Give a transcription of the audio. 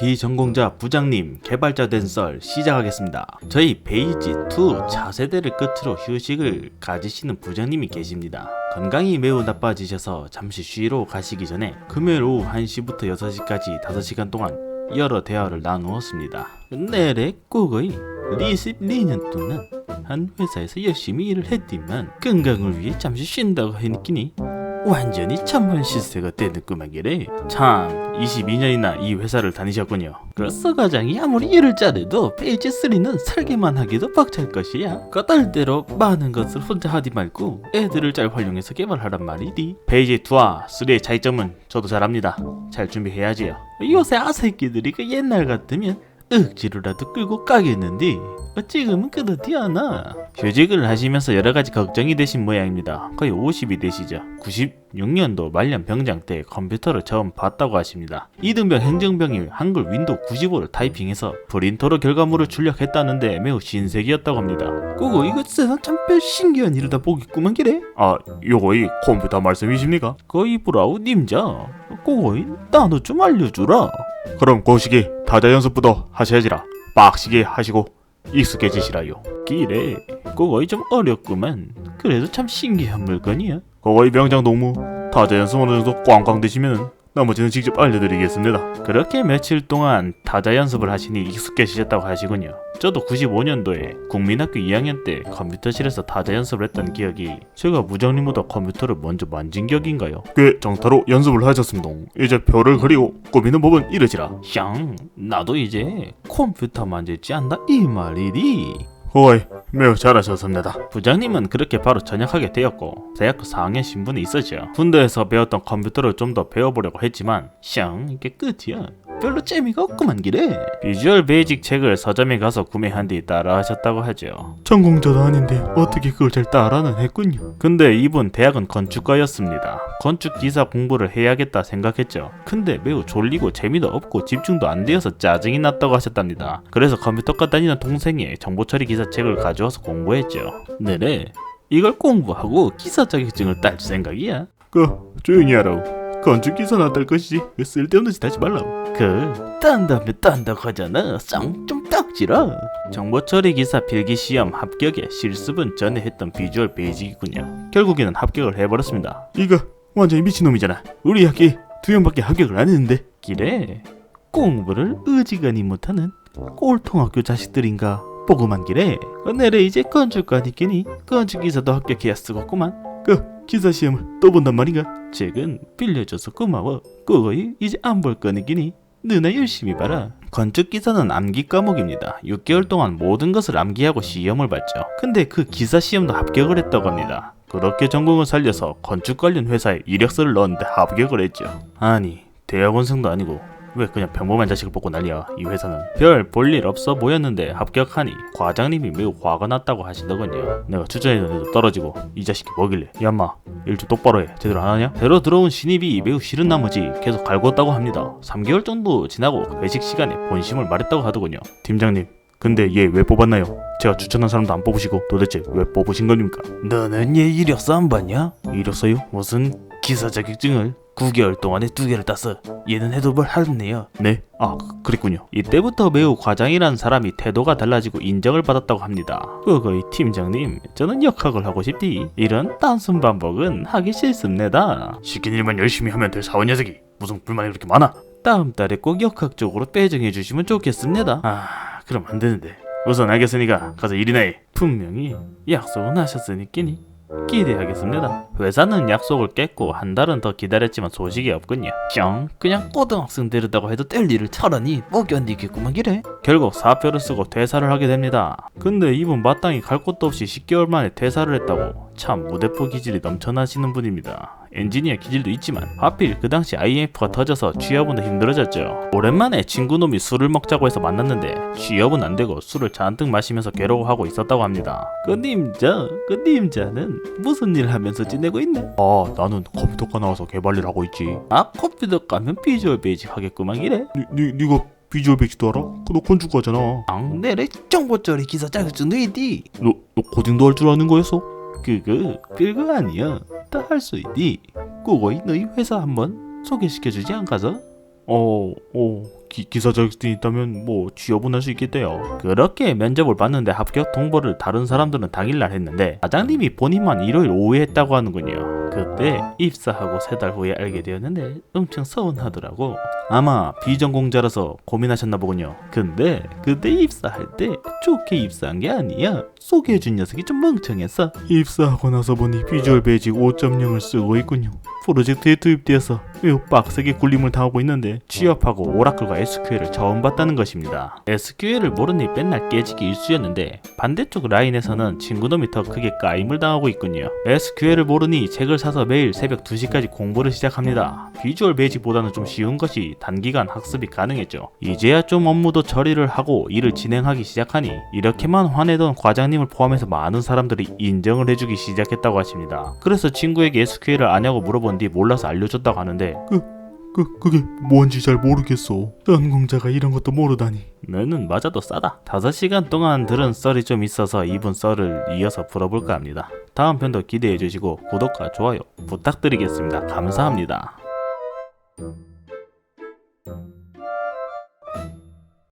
비전공자 부장님 개발자 된 썰 시작하겠습니다. 저희 베이지2 차세대를 끝으로 휴식을 가지시는 부장님이 계십니다. 건강이 매우 나빠지셔서 잠시 쉬러 가시기 전에 금요일 오후 1시부터 6시까지 5시간 동안 여러 대화를 나누었습니다. 내래 꼭의 22년 동안 한 회사에서 열심히 일을 했지만 건강을 위해 잠시 쉰다고 했기니 완전히 천만 시세가 되는구만 게래. 참 22년이나 이 회사를 다니셨군요. 그래서 과장이 아무리 일을 잘해도 페이지3는 살기만 하기도 벅찰 것이야. 까딸대로 많은 것을 혼자 하지 말고 애들을 잘 활용해서 개발하란 말이디. 페이지2와 3의 차이점은 저도 잘 압니다. 잘 준비해야지요. 요새 아새끼들이 그 옛날 같으면 억지로라도 끌고 가겠는데 지금은 그렇지 않아. 휴직을 하시면서 여러가지 걱정이 되신 모양입니다. 거의 50이 되시죠. 96년도 말년 병장 때 컴퓨터를 처음 봤다고 하십니다. 이등병 행정병이 한글 윈도우 95를 타이핑해서 프린터로 결과물을 출력했다는데 매우 신세계였다고 합니다. 그거 이거 세상 참 신기한 일을 다 보겠구만 기래. 아, 요거 이 컴퓨터 말씀이십니까? 거의 브라우 님자. 그거 나도 좀 알려주라. 그럼 거시기 타자 연습부터 하셔야지라. 빡시게 하시고 익숙해지시라요. 기래 그거이 좀 어렵구만. 그래도 참 신기한 물건이야. 그거이 명장 동무 타자 연습 어느 정도 꽝꽝 되시면은 나머지는 직접 알려드리겠습니다. 그렇게 며칠 동안 타자 연습을 하시니 익숙해지셨다고 하시군요. 저도 95년도에 국민학교 2학년 때 컴퓨터실에서 타자 연습을 했던 기억이, 제가 부장님보다 컴퓨터를 먼저 만진 격인가요? 꽤 정타로 연습을 하셨습니다. 이제 표를 그리고 꾸미는 법은 이러지라. 샹, 나도 이제 컴퓨터 만질지 안다 이 말이디. 호이, 매우 잘하셨습니다. 부장님은 그렇게 바로 전역하게 되었고 대학교 4학년 신분이 있었죠. 군대에서 배웠던 컴퓨터를 좀 더 배워보려고 했지만 샹, 이게 끝이야. 별로 재미가 없구만 기래. 비주얼 베이직 책을 서점에 가서 구매한 뒤 따라하셨다고 하죠. 전공자도 아닌데 어떻게 그걸 잘 따라는 했군요. 근데 이분 대학은 건축과였습니다. 건축기사 공부를 해야겠다 생각했죠. 근데 매우 졸리고 재미도 없고 집중도 안 되어서 짜증이 났다고 하셨답니다. 그래서 컴퓨터과 다니는 동생이 정보처리 기사 책을 가져와서 공부했죠. 네네, 이걸 공부하고 기사 자격증을 딸 생각이야. 조용히 하라고. 건축기사나 딸 것이지 왜 쓸데없는 짓 하지 말라고. 딴다며 딴다고 하잖아. 쌍 좀 딱지라. 정보처리 기사 필기시험 합격에 실습은 전에 했던 비주얼 베이직이군요. 결국에는 합격을 해버렸습니다. 이거 완전히 미친놈이잖아. 우리 학기 2명밖에 합격을 안 했는데. 기래 공부를 어지간히 못하는 꼴통학교 자식들인가 보고만 기래. 내래 이제 건축과니끼니 건축기사도 합격해야 쓰겠구만. 기사 시험을 또 본단 말인가? 책은 빌려줘서 고마워. 그거이 이제 안 볼 거니끼니 너나 열심히 봐라. 건축기사는 암기 과목입니다. 6개월 동안 모든 것을 암기하고 시험을 봤죠. 근데 그 기사 시험도 합격을 했다고 합니다. 그렇게 전공을 살려서 건축 관련 회사에 이력서를 넣었는데 합격을 했죠. 아니, 대학원생도 아니고 왜 그냥 평범한 자식을 뽑고 난리야. 이 회사는 별 볼일 없어 보였는데 합격하니 과장님이 매우 화가 났다고 하시더군요. 내가 추천했는데도 떨어지고 이 자식이 뭐길래. 야마, 일 좀 똑바로 해. 제대로 안 하냐? 새로 들어온 신입이 매우 싫은 나머지 계속 갈궜다고 합니다. 3개월 정도 지나고 회식 시간에 본심을 말했다고 하더군요. 팀장님, 근데 얘 왜 뽑았나요? 제가 추천한 사람도 안 뽑으시고 도대체 왜 뽑으신 겁니까? 너는 얘 이력서 안 봤냐? 이력서요? 무슨 기사 자격증을 9개월 동안에 2개를 땄어. 얘는 해도 뭘 하겠네요. 네? 아, 그랬군요. 이때부터 매우 과장이라는 사람이 태도가 달라지고 인정을 받았다고 합니다. 그거이 팀장님, 저는 역학을 하고 싶디. 이런 단순 반복은 하기 싫습니다. 시킨 일만 열심히 하면 될 사원 녀석이 무슨 불만이 그렇게 많아? 다음 달에 꼭 역학 쪽으로 배정해 주시면 좋겠습니다. 아, 그럼 안 되는데. 우선 알겠으니까 가서 일이나 해. 분명히 약속은 하셨으니끼니 기대하겠습니다. 회사는 약속을 깼고 한 달은 더 기다렸지만 소식이 없군요. 그냥 고등학생 데려다고 해도 뗄 일을 차라니 못 견디겠구만 기래. 결국 사표를 쓰고 퇴사를 하게 됩니다. 근데 이분 마땅히 갈 곳도 없이 10개월 만에 퇴사를 했다고. 참 무대포 기질이 넘쳐나시는 분입니다. 엔지니어 기질도 있지만 하필 그 당시 IMF가 터져서 취업은 더 힘들어졌죠. 오랜만에 친구놈이 술을 먹자고 해서 만났는데 취업은 안 되고 술을 잔뜩 마시면서 괴로워하고 있었다고 합니다. 그 님자는 무슨 일 하면서 지내고 있네? 아, 나는 컴퓨터과 나와서 개발 일 하고 있지. 아, 컴퓨터과면 비주얼 베이직 하겠구만 이래? 니가 비주얼 베이직도 알아? 너 건축과잖아. 내래 정보처리 기사 자격증도 있디. 너 코딩도 할 줄 아는 거였어? 그거 별거 아니야. 다 할 수 있디. 그거이 너희 회사 한번 소개시켜주지 않 가서? 기사 자격증이 있다면 뭐 취업은 할 수 있겠대요. 그렇게 면접을 봤는데 합격 통보를 다른 사람들은 당일날 했는데 과장님이 본인만 일요일 오후에 했다고 하는군요. 그때 입사하고 3달 후에 알게 되었는데 엄청 서운하더라고. 아마 비전공자라서 고민하셨나 보군요. 근데 그때 입사할 때 좋게 입사한 게 아니야. 소개해준 녀석이 좀 멍청했어. 입사하고 나서 보니 비주얼 베이직 5.0을 쓰고 있군요. 프로젝트에 투입되어서 매우 빡세게 굴림을 당하고 있는데 취업하고 오라클과 SQL을 처음 봤다는 것입니다. SQL을 모르니 맨날 깨지기 일쑤였는데 반대쪽 라인에서는 친구놈이 더 크게 까임을 당하고 있군요. SQL을 모르니 책을 사서 매일 새벽 2시까지 공부를 시작합니다. 비주얼 베이직보다는 좀 쉬운 것이 단기간 학습이 가능했죠. 이제야 좀 업무도 처리를 하고 일을 진행하기 시작하니 이렇게만 화내던 과장님을 포함해서 많은 사람들이 인정을 해주기 시작했다고 하십니다. 그래서 친구에게 SQL을 아냐고 물어본 뒤 몰라서 알려줬다고 하는데 그게 뭔지 잘 모르겠어. 전공자가 이런 것도 모르다니. 너는 맞아도 싸다. 5시간 동안 들은 썰이 좀 있어서 이분 썰을 이어서 풀어볼까 합니다. 다음 편도 기대해주시고 구독과 좋아요 부탁드리겠습니다. 감사합니다.